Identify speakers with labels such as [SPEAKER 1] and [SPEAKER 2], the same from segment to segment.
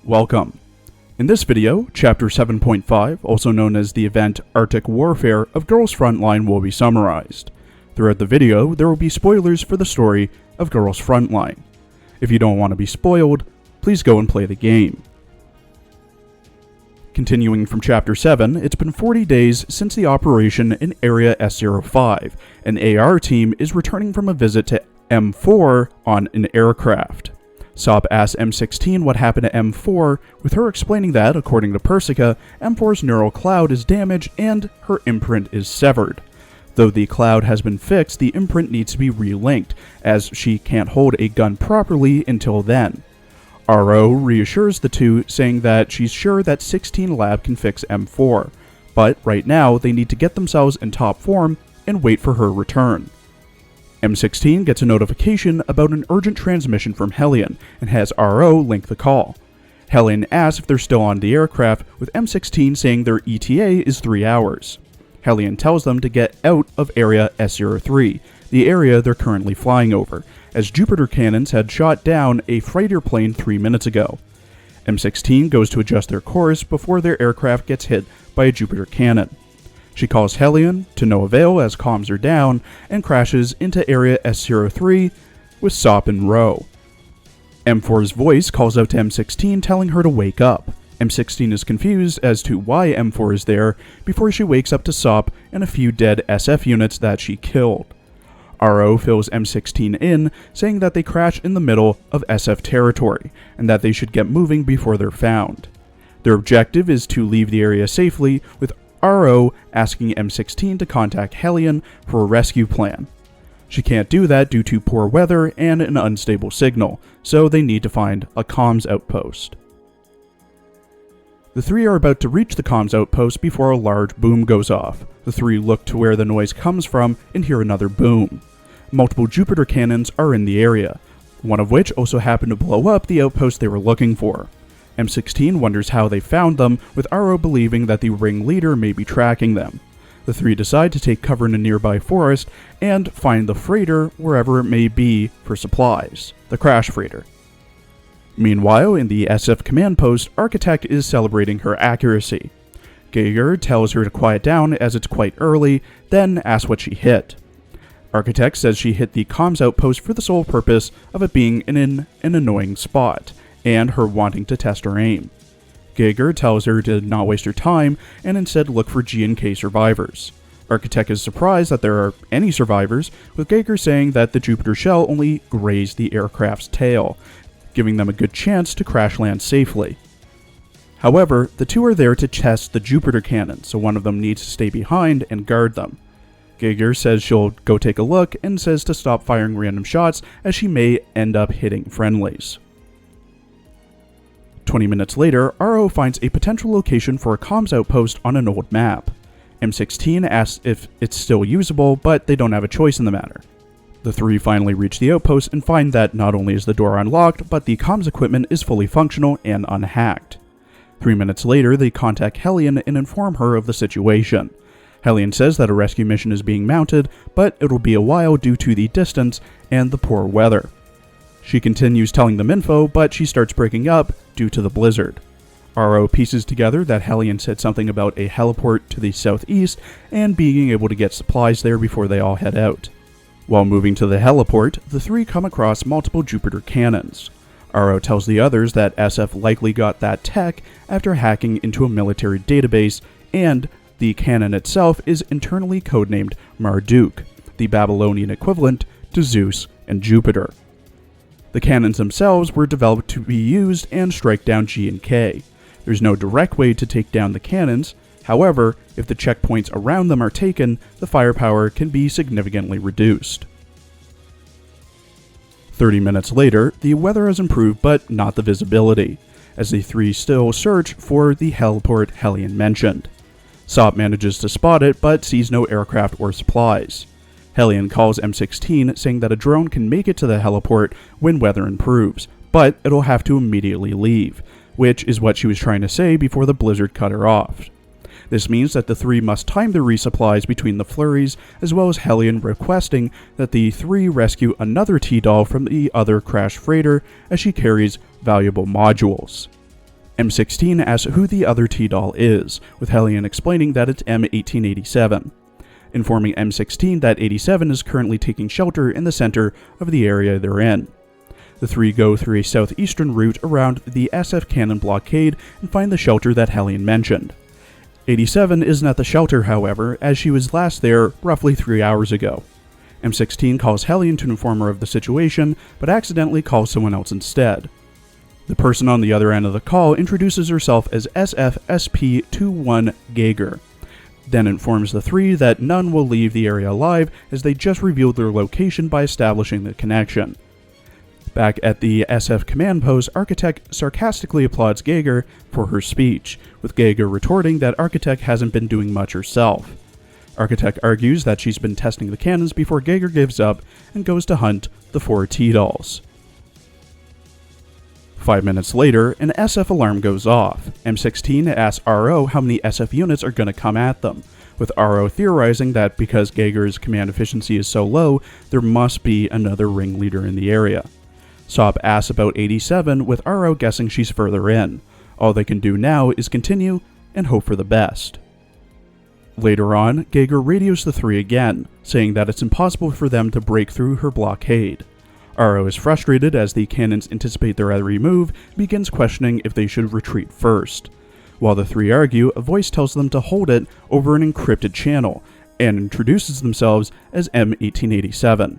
[SPEAKER 1] Welcome. In this video, Chapter 7.5, also known as the event Arctic Warfare of Girls Frontline, will be summarized. Throughout the video, there will be spoilers for the story of Girls Frontline. If you don't want to be spoiled, please go and play the game. Continuing from Chapter 7, it's been 40 days since the operation in Area S05. An AR team is returning from a visit to M4 on an aircraft. Sop asks M16 what happened to M4, with her explaining that, according to Persica, M4's neural cloud is damaged and her imprint is severed. Though the cloud has been fixed, the imprint needs to be relinked, as she can't hold a gun properly until then. RO reassures the two, saying that she's sure that 16 Lab can fix M4, but right now they need to get themselves in top form and wait for her return. M16 gets a notification about an urgent transmission from Hellion and has RO link the call. Hellion asks if they're still on the aircraft, with M16 saying their ETA is 3 hours. Hellion tells them to get out of Area S03, the area they're currently flying over, as Jupiter cannons had shot down a freighter plane 3 minutes ago. M16 goes to adjust their course before their aircraft gets hit by a Jupiter cannon. She calls Hellion, to no avail as comms are down, and crashes into Area S03 with Sop and Ro. M4's voice calls out to M16 telling her to wake up. M16 is confused as to why M4 is there before she wakes up to Sop and a few dead SF units that she killed. RO fills M16 in, saying that they crash in the middle of SF territory, and that they should get moving before they're found. Their objective is to leave the area safely, with RO asking M16 to contact Hellion for a rescue plan. She can't do that due to poor weather and an unstable signal, so they need to find a comms outpost. The three are about to reach the comms outpost before a large boom goes off. The three look to where the noise comes from and hear another boom. Multiple Jupiter cannons are in the area, one of which also happened to blow up the outpost they were looking for. M16 wonders how they found them, with RO believing that the ringleader may be tracking them. The three decide to take cover in a nearby forest and find the freighter wherever it may be for supplies, the crash freighter. Meanwhile, in the SF command post, Architect is celebrating her accuracy. Geiger tells her to quiet down as it's quite early, then asks what she hit. Architect says she hit the comms outpost for the sole purpose of it being in an annoying spot, and her wanting to test her aim. Geiger tells her to not waste her time and instead look for G&K survivors. Architect is surprised that there are any survivors, with Geiger saying that the Jupiter shell only grazed the aircraft's tail, giving them a good chance to crash land safely. However, the two are there to test the Jupiter cannon, so one of them needs to stay behind and guard them. Geiger says she'll go take a look and says to stop firing random shots as she may end up hitting friendlies. 20 minutes later, RO finds a potential location for a comms outpost on an old map. M16 asks if it's still usable, but they don't have a choice in the matter. The three finally reach the outpost and find that not only is the door unlocked, but the comms equipment is fully functional and unhacked. 3 minutes later, they contact Hellion and inform her of the situation. Hellion says that a rescue mission is being mounted, but it'll be a while due to the distance and the poor weather. She continues telling them info, but she starts breaking up due to the blizzard. RO pieces together that Hellion said something about a heliport to the southeast and being able to get supplies there before they all head out. While moving to the heliport, the three come across multiple Jupiter cannons. RO tells the others that SF likely got that tech after hacking into a military database, and the cannon itself is internally codenamed Marduk, the Babylonian equivalent to Zeus and Jupiter. The cannons themselves were developed to be used and strike down G&K. There's no direct way to take down the cannons, however, if the checkpoints around them are taken, the firepower can be significantly reduced. 30 minutes later, the weather has improved but not the visibility, as the three still search for the heliport Hellion mentioned. Sop manages to spot it but sees no aircraft or supplies. Hellion calls M16 saying that a drone can make it to the heliport when weather improves, but it'll have to immediately leave, which is what she was trying to say before the blizzard cut her off. This means that the three must time the resupplies between the flurries, as well as Hellion requesting that the three rescue another T-Doll from the other crashed freighter as she carries valuable modules. M16 asks who the other T-Doll is, with Hellion explaining that it's M1887, informing M16 that 87 is currently taking shelter in the center of the area they're in. The three go through a southeastern route around the SF cannon blockade and find the shelter that Hellion mentioned. 87 isn't at the shelter, however, as she was last there roughly 3 hours ago. M16 calls Hellion to inform her of the situation, but accidentally calls someone else instead. The person on the other end of the call introduces herself as SFSP-21 Geiger, then informs the three that none will leave the area alive as they just revealed their location by establishing the connection. Back at the SF command post, Architect sarcastically applauds Geiger for her speech, with Geiger retorting that Architect hasn't been doing much herself. Architect argues that she's been testing the cannons before Geiger gives up and goes to hunt the 4 T-Dolls. 5 minutes later, an SF alarm goes off. M16 asks RO how many SF units are going to come at them, with RO theorizing that because Geiger's command efficiency is so low, there must be another ringleader in the area. Sop asks about 87, with RO guessing she's further in. All they can do now is continue and hope for the best. Later on, Geiger radios the three again, saying that it's impossible for them to break through her blockade. RO is frustrated as the cannons anticipate their every move and begins questioning if they should retreat first. While the three argue, a voice tells them to hold it over an encrypted channel, and introduces themselves as M1887.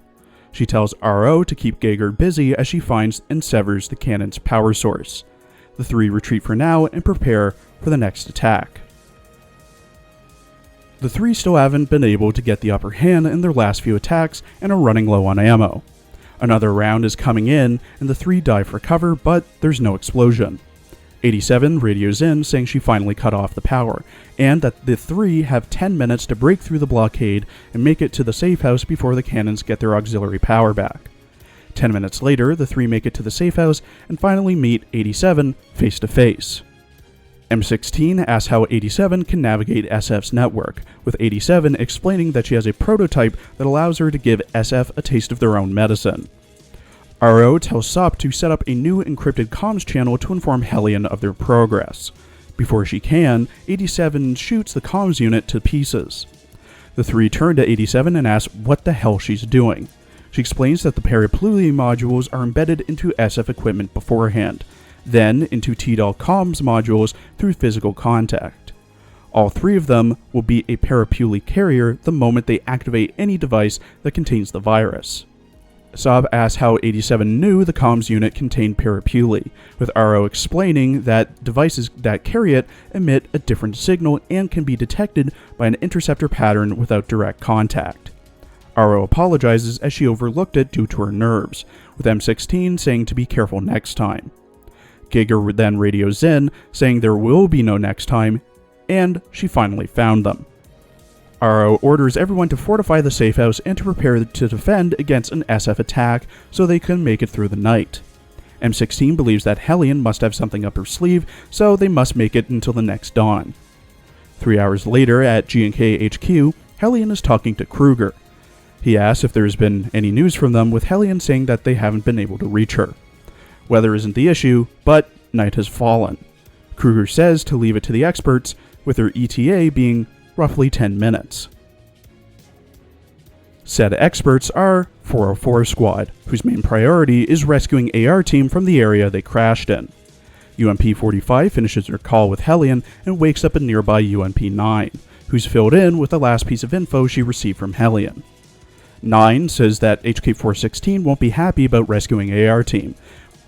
[SPEAKER 1] She tells RO to keep Geiger busy as she finds and severs the cannon's power source. The three retreat for now and prepare for the next attack. The three still haven't been able to get the upper hand in their last few attacks and are running low on ammo. Another round is coming in and the three dive for cover, but there's no explosion. 87 radios in saying she finally cut off the power, and that the three have 10 minutes to break through the blockade and make it to the safe house before the cannons get their auxiliary power back. 10 minutes later, the three make it to the safe house and finally meet 87 face to face. M16 asks how 87 can navigate SF's network, with 87 explaining that she has a prototype that allows her to give SF a taste of their own medicine. RO tells Sop to set up a new encrypted comms channel to inform Hellion of their progress. Before she can, 87 shoots the comms unit to pieces. The three turn to 87 and ask what the hell she's doing. She explains that the Peripluli modules are embedded into SF equipment beforehand, then into T-Doll comms modules through physical contact. All three of them will be a Peripluli carrier the moment they activate any device that contains the virus. Saab asks how 87 knew the comms unit contained Peripluli, with RO explaining that devices that carry it emit a different signal and can be detected by an interceptor pattern without direct contact. RO apologizes as she overlooked it due to her nerves, with M16 saying to be careful next time. Geiger then radios in, saying there will be no next time, and she finally found them. RO orders everyone to fortify the safe house and to prepare to defend against an SF attack so they can make it through the night. M16 believes that Hellion must have something up her sleeve, so they must make it until the next dawn. 3 hours later at G&K HQ, Hellion is talking to Kruger. He asks if there's been any news from them, with Hellion saying that they haven't been able to reach her. Weather isn't the issue, but night has fallen. Kruger says to leave it to the experts, with her ETA being roughly 10 minutes. Said experts are 404 Squad, whose main priority is rescuing AR team from the area they crashed in. UMP-45 finishes her call with Hellion and wakes up a nearby UMP-9, who's filled in with the last piece of info she received from Hellion. 9 says that HK-416 won't be happy about rescuing AR team,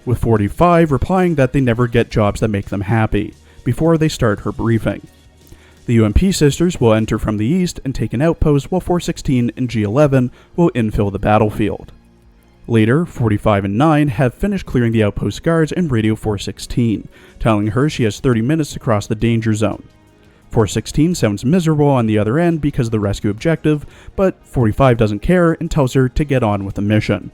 [SPEAKER 1] with 45 replying that they never get jobs that make them happy, before they start her briefing. The UMP sisters will enter from the east and take an outpost, while 416 and G11 will infill the battlefield. Later, 45 and 9 have finished clearing the outpost guards and radio 416, telling her she has 30 minutes to cross the danger zone. 416 sounds miserable on the other end because of the rescue objective, but 45 doesn't care and tells her to get on with the mission.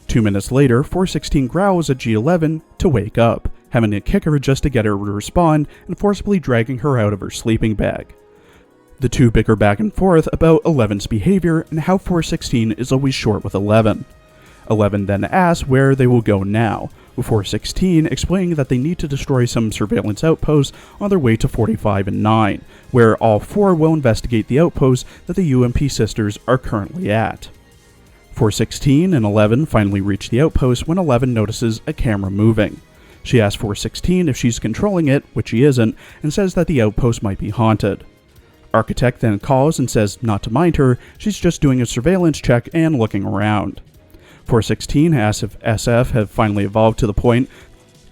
[SPEAKER 1] 2 minutes later, 416 growls at G11 to wake up, having to kick her just to get her to respond and forcibly dragging her out of her sleeping bag. The two bicker back and forth about 11's behavior and how 416 is always short with 11. 11 then asks where they will go now, with 416 explaining that they need to destroy some surveillance outposts on their way to 45 and 9, where all four will investigate the outposts that the UMP sisters are currently at. 416 and 11 finally reach the outpost when 11 notices a camera moving. She asks 416 if she's controlling it, which she isn't, and says that the outpost might be haunted. Architect then calls and says not to mind her, she's just doing a surveillance check and looking around. 416 asks if SF have finally evolved to the point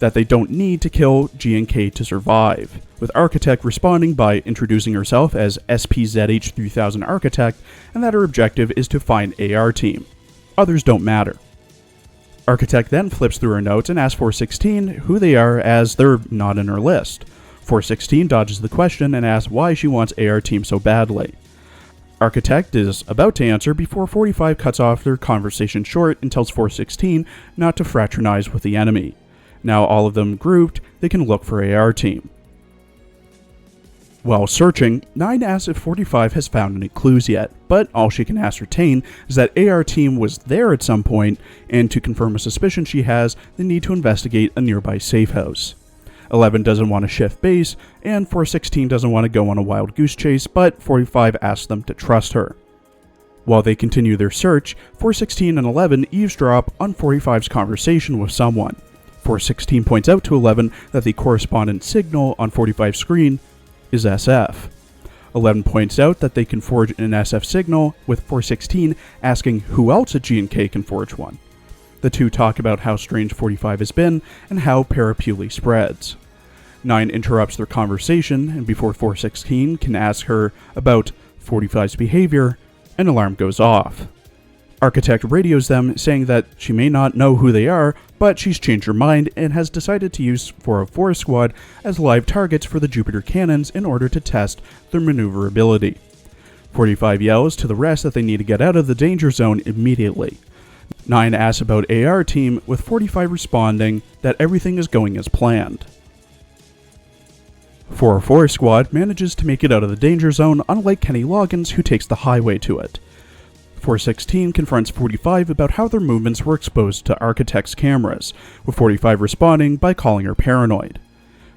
[SPEAKER 1] that they don't need to kill G and K to survive, with Architect responding by introducing herself as SPZH3000 Architect and that her objective is to find AR Team. Others don't matter. Architect then flips through her notes and asks 416 who they are as they're not in her list. 416 dodges the question and asks why she wants AR Team so badly. Architect is about to answer before 45 cuts off their conversation short and tells 416 not to fraternize with the enemy. Now all of them grouped, they can look for AR Team. While searching, 9 asks if 45 has found any clues yet, but all she can ascertain is that AR Team was there at some point, and to confirm a suspicion she has, they need to investigate a nearby safe house. 11 doesn't want to shift base, and 416 doesn't want to go on a wild goose chase, but 45 asks them to trust her. While they continue their search, 416 and 11 eavesdrop on 45's conversation with someone. 416 points out to 11 that the correspondent signal on 45's screen is SF. 11 points out that they can forge an SF signal, with 416 asking who else at G&K can forge one. The two talk about how strange 45 has been and how parapuli spreads. 9 interrupts their conversation, and before 416 can ask her about 45's behavior, an alarm goes off. Architect radios them, saying that she may not know who they are, but she's changed her mind and has decided to use 404 squad as live targets for the Jupiter cannons in order to test their maneuverability. 45 yells to the rest that they need to get out of the danger zone immediately. 9 asks about AR Team, with 45 responding that everything is going as planned. 404 squad manages to make it out of the danger zone, unlike Kenny Loggins, who takes the highway to it. 416 confronts 45 about how their movements were exposed to Architect's cameras, with 45 responding by calling her paranoid.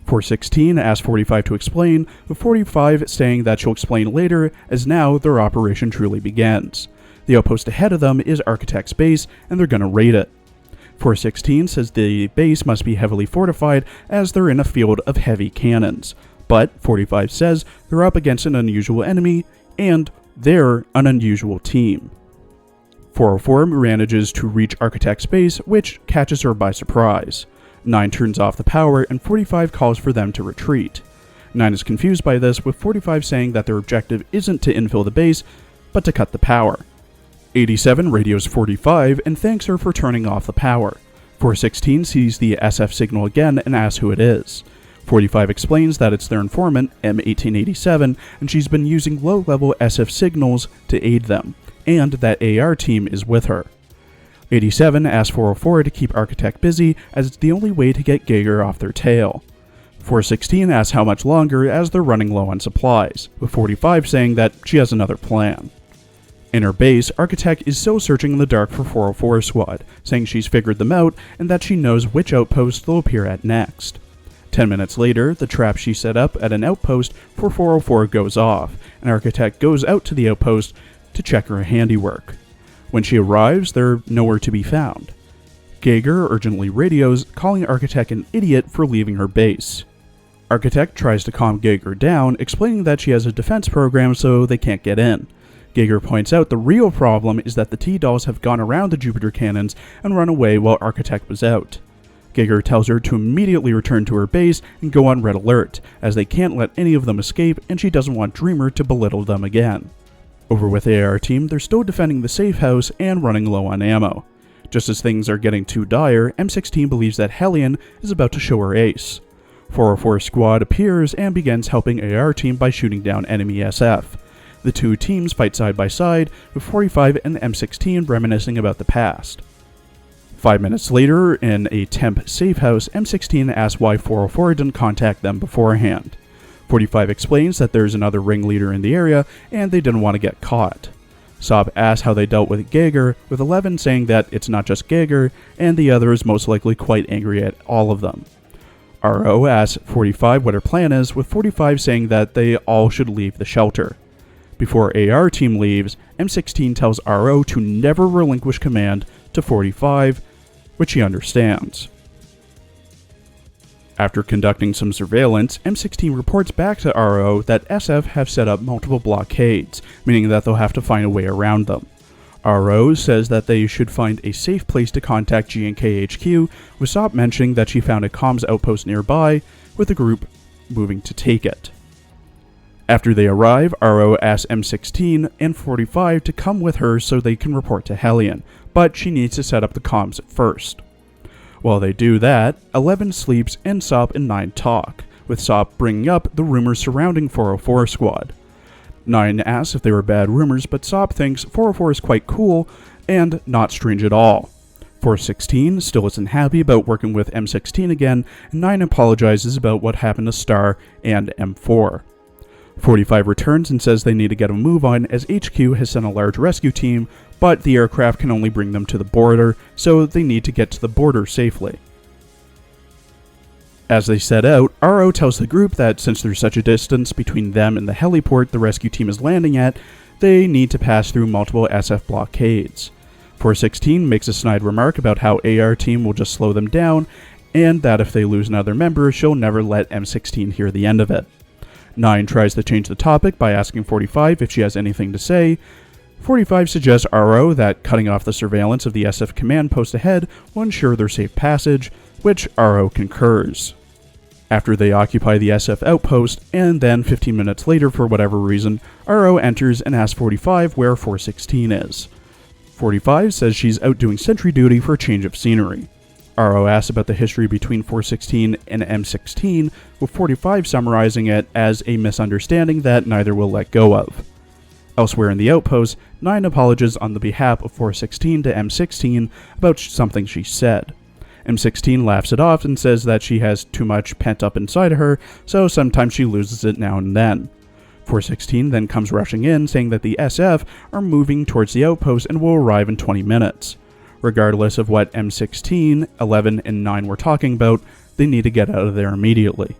[SPEAKER 1] 416 asks 45 to explain, with 45 saying that she'll explain later, as now their operation truly begins. The outpost ahead of them is Architect's base, and they're gonna raid it. 416 says the base must be heavily fortified as they're in a field of heavy cannons, but 45 says they're up against an unusual enemy, and they're an unusual team. 404 manages to reach Architect's base, which catches her by surprise. 9 turns off the power, and 45 calls for them to retreat. 9 is confused by this, with 45 saying that their objective isn't to infill the base, but to cut the power. 87 radios 45 and thanks her for turning off the power. 416 sees the SF signal again and asks who it is. 45 explains that it's their informant, M1887, and she's been using low-level SF signals to aid them, and that AR Team is with her. 87 asks 404 to keep Architect busy, as it's the only way to get Geiger off their tail. 416 asks how much longer, as they're running low on supplies, with 45 saying that she has another plan. In her base, Architect is still searching in the dark for 404 squad, saying she's figured them out and that she knows which outpost they'll appear at next. 10 minutes later, the trap she set up at an outpost for 404 goes off, and Architect goes out to the outpost to check her handiwork. When she arrives, they're nowhere to be found. Geiger urgently radios, calling Architect an idiot for leaving her base. Architect tries to calm Geiger down, explaining that she has a defense program so they can't get in. Geiger points out the real problem is that the T-Dolls have gone around the Jupiter cannons and run away while Architect was out. Geiger tells her to immediately return to her base and go on red alert, as they can't let any of them escape and she doesn't want Dreamer to belittle them again. Over with AR Team, they're still defending the safe house and running low on ammo. Just as things are getting too dire, M16 believes that Hellion is about to show her ace. 404 squad appears and begins helping AR Team by shooting down enemy SF. The two teams fight side by side, with 45 and M16 reminiscing about the past. 5 minutes later, in a temp safe house, M16 asks why 404 didn't contact them beforehand. 45 explains that there's another ringleader in the area and they didn't want to get caught. Saab asks how they dealt with Geiger, with 11 saying that it's not just Geiger, and the other is most likely quite angry at all of them. RO asks 45 what her plan is, with 45 saying that they all should leave the shelter. Before AR team leaves, M16 tells RO to never relinquish command to 45, which he understands. After conducting some surveillance, M16 reports back to RO that SF have set up multiple blockades, meaning that they'll have to find a way around them. RO says that they should find a safe place to contact GNK HQ, with Saab mentioning that she found a comms outpost nearby, with the group moving to take it. After they arrive, RO asks M16 and 45 to come with her so they can report to Hellion, but she needs to set up the comms first. While they do that, 11 sleeps and Saab and 9 talk, with Saab bringing up the rumors surrounding 404 squad. 9 asks if they were bad rumors, but Saab thinks 404 is quite cool and not strange at all. 416 still isn't happy about working with M16 again, and 9 apologizes about what happened to Star and M4. 45 returns and says they need to get a move on as HQ has sent a large rescue team, but the aircraft can only bring them to the border, so they need to get to the border safely. As they set out, RO tells the group that since there's such a distance between them and the heliport the rescue team is landing at, they need to pass through multiple SF blockades. 416 makes a snide remark about how AR team will just slow them down, and that if they lose another member, she'll never let M16 hear the end of it. 9 tries to change the topic by asking 45 if she has anything to say. 45 suggests RO that cutting off the surveillance of the SF command post ahead will ensure their safe passage, which RO concurs. After they occupy the SF outpost, and then 15 minutes later for whatever reason, RO enters and asks 45 where 416 is. 45 says she's out doing sentry duty for a change of scenery. RO asks about the history between 416 and M16, with 45 summarizing it as a misunderstanding that neither will let go of. Elsewhere in the outpost, 9 apologizes on the behalf of 416 to M16 about something she said. M16 laughs it off and says that she has too much pent up inside of her, so sometimes she loses it now and then. 416 then comes rushing in, saying that the SF are moving towards the outpost and will arrive in 20 minutes. Regardless of what M16, 11, and 9 were talking about, they need to get out of there immediately.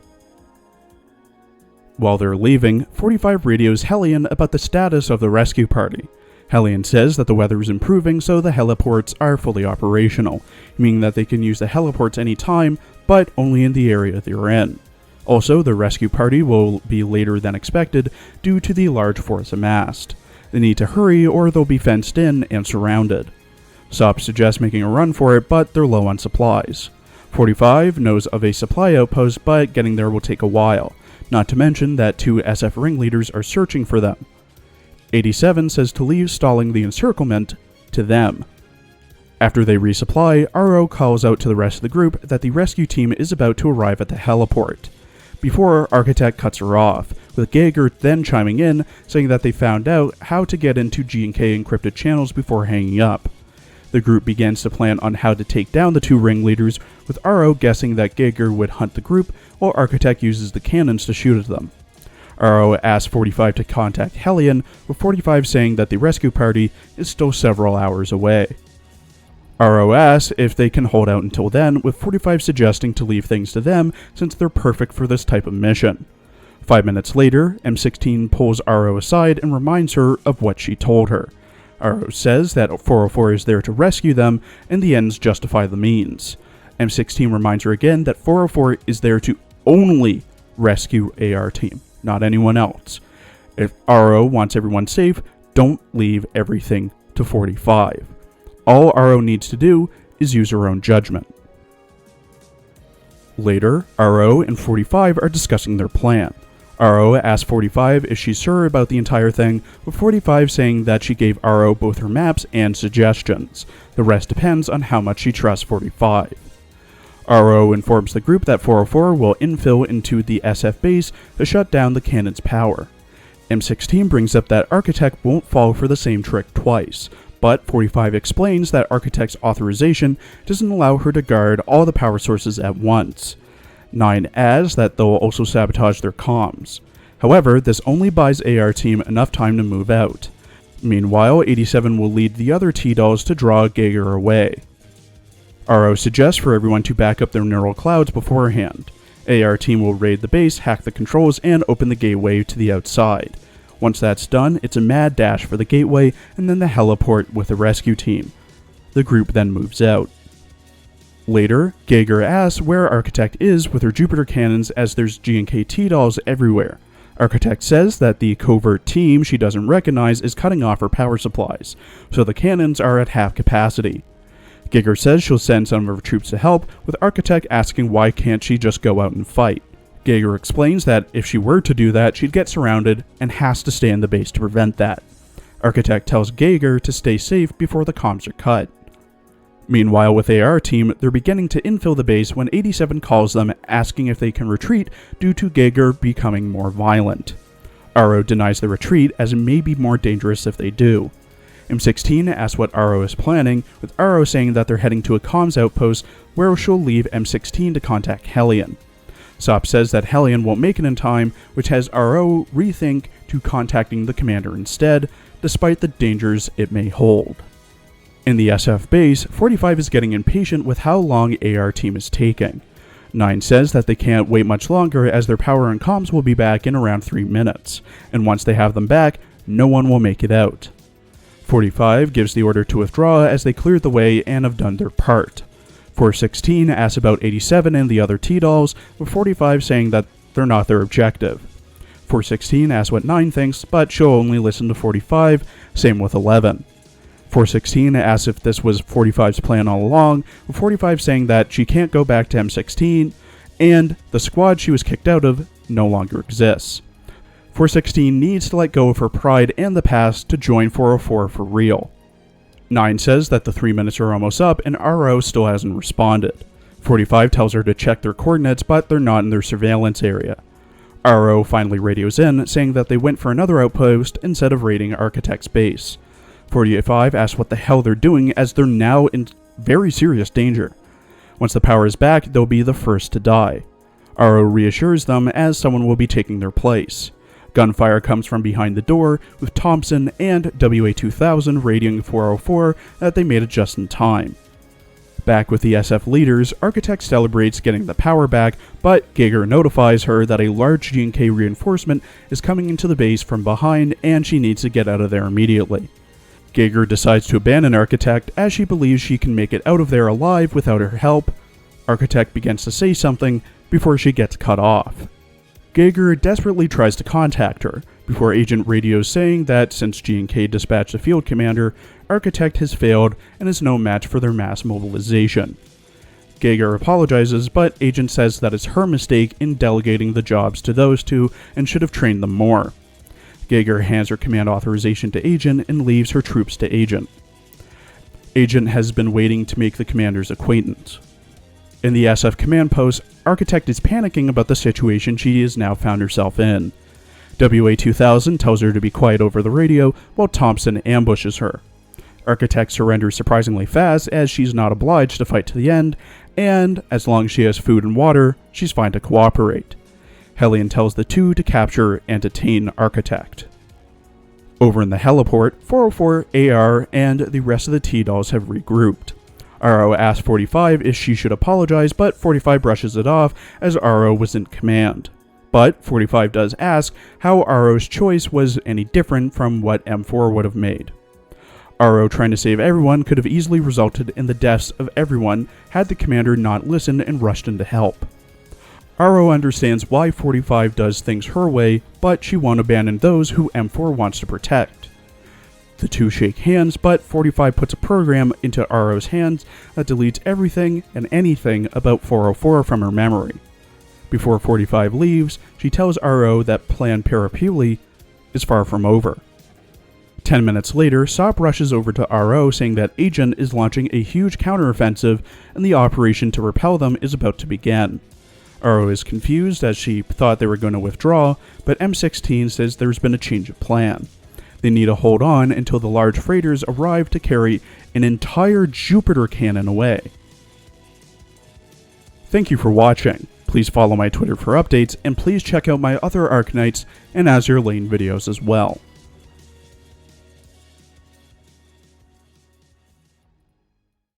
[SPEAKER 1] While they're leaving, 45 radios Hellion about the status of the rescue party. Hellion says that the weather is improving, so the heliports are fully operational, meaning that they can use the heliports anytime, but only in the area they're in. Also, the rescue party will be later than expected due to the large force amassed. They need to hurry or they'll be fenced in and surrounded. Saab suggests making a run for it, but they're low on supplies. 45 knows of a supply outpost, but getting there will take a while, not to mention that 2 SF ringleaders are searching for them. 87 says to leave stalling the encirclement to them. After they resupply, RO calls out to the rest of the group that the rescue team is about to arrive at the heliport. Before, Architect cuts her off, with Geiger then chiming in, saying that they found out how to get into G&K encrypted channels before hanging up. The group begins to plan on how to take down the 2 ringleaders, with RO guessing that Geiger would hunt the group, while Architect uses the cannons to shoot at them. RO asks 45 to contact Hellion, with 45 saying that the rescue party is still several hours away. RO asks if they can hold out until then, with 45 suggesting to leave things to them since they're perfect for this type of mission. 5 minutes later, M16 pulls RO aside and reminds her of what she told her. RO says that 404 is there to rescue them, and the ends justify the means. M16 reminds her again that 404 is there to only rescue AR team, not anyone else. If RO wants everyone safe, don't leave everything to 45. All RO needs to do is use her own judgment. Later, RO and 45 are discussing their plan. RO asks 45 if she's sure about the entire thing, with 45 saying that she gave RO both her maps and suggestions. The rest depends on how much she trusts 45. RO informs the group that 404 will infill into the SF base to shut down the cannon's power. M16 brings up that Architect won't fall for the same trick twice, but 45 explains that Architect's authorization doesn't allow her to guard all the power sources at once. 9 adds that they'll also sabotage their comms. However, this only buys AR Team enough time to move out. Meanwhile, 87 will lead the other T-Dolls to draw Geiger away. RO suggests for everyone to back up their neural clouds beforehand. AR Team will raid the base, hack the controls, and open the gateway to the outside. Once that's done, it's a mad dash for the gateway and then the heliport with the rescue team. The group then moves out. Later, Geiger asks where Architect is with her Jupiter cannons as there's G&K T-Dolls everywhere. Architect says that the covert team she doesn't recognize is cutting off her power supplies, so the cannons are at half capacity. Geiger says she'll send some of her troops to help, with Architect asking why can't she just go out and fight. Geiger explains that if she were to do that, she'd get surrounded and has to stay in the base to prevent that. Architect tells Geiger to stay safe before the comms are cut. Meanwhile, with AR Team, they're beginning to infill the base when 87 calls them asking if they can retreat due to Geiger becoming more violent. RO denies the retreat as it may be more dangerous if they do. M16 asks what RO is planning, with RO saying that they're heading to a comms outpost where she'll leave M16 to contact Hellion. Sop says that Hellion won't make it in time, which has RO rethink to contacting the commander instead, despite the dangers it may hold. In the SF base, 45 is getting impatient with how long AR Team is taking. 9 says that they can't wait much longer as their power and comms will be back in around 3 minutes, and once they have them back, no one will make it out. 45 gives the order to withdraw as they cleared the way and have done their part. 416 asks about 87 and the other T-Dolls, with 45 saying that they're not their objective. 416 asks what 9 thinks, but she'll only listen to 45, same with 11. 416 asks if this was 45's plan all along, with 45 saying that she can't go back to M16, and the squad she was kicked out of no longer exists. 416 needs to let go of her pride and the past to join 404 for real. 9 says that the 3 minutes are almost up and RO still hasn't responded. 45 tells her to check their coordinates, but they're not in their surveillance area. RO finally radios in, saying that they went for another outpost instead of raiding Architect's base. 45 asks what the hell they're doing as they're now in very serious danger. Once the power is back, they'll be the first to die. RO reassures them as someone will be taking their place. Gunfire comes from behind the door, with Thompson and WA-2000 radioing 404 that they made it just in time. Back with the SF leaders, Architect celebrates getting the power back, but Geiger notifies her that a large G&K reinforcement is coming into the base from behind and she needs to get out of there immediately. Geiger decides to abandon Architect as she believes she can make it out of there alive without her help. Architect begins to say something before she gets cut off. Geiger desperately tries to contact her, before Agent radios saying that since G&K dispatched the field commander, Architect has failed and is no match for their mass mobilization. Geiger apologizes, but Agent says that it's her mistake in delegating the jobs to those two and should have trained them more. Geiger hands her command authorization to Agent and leaves her troops to Agent. Agent has been waiting to make the commander's acquaintance. In the SF command post, Architect is panicking about the situation she has now found herself in. WA-2000 tells her to be quiet over the radio while Thompson ambushes her. Architect surrenders surprisingly fast as she's not obliged to fight to the end, and as long as she has food and water, she's fine to cooperate. Hellion tells the two to capture and detain Architect. Over in the heliport, 404, AR, and the rest of the T-Dolls have regrouped. RO asks 45 if she should apologize, but 45 brushes it off as RO was in command. But 45 does ask how RO's choice was any different from what M4 would have made. RO trying to save everyone could have easily resulted in the deaths of everyone had the commander not listened and rushed in to help. RO understands why 45 does things her way, but she won't abandon those who M4 wants to protect. The two shake hands, but 45 puts a program into RO's hands that deletes everything and anything about 404 from her memory. Before 45 leaves, she tells RO that Plan Parapuli is far from over. 10 minutes later, Sop rushes over to RO saying that Agent is launching a huge counteroffensive and the operation to repel them is about to begin. RO is confused as she thought they were going to withdraw, but M16 says there's been a change of plan. They need to hold on until the large freighters arrive to carry an entire Jupiter cannon away. Thank you for watching. Please follow my Twitter for updates, and please check out my other Arknights and Azure Lane videos as well.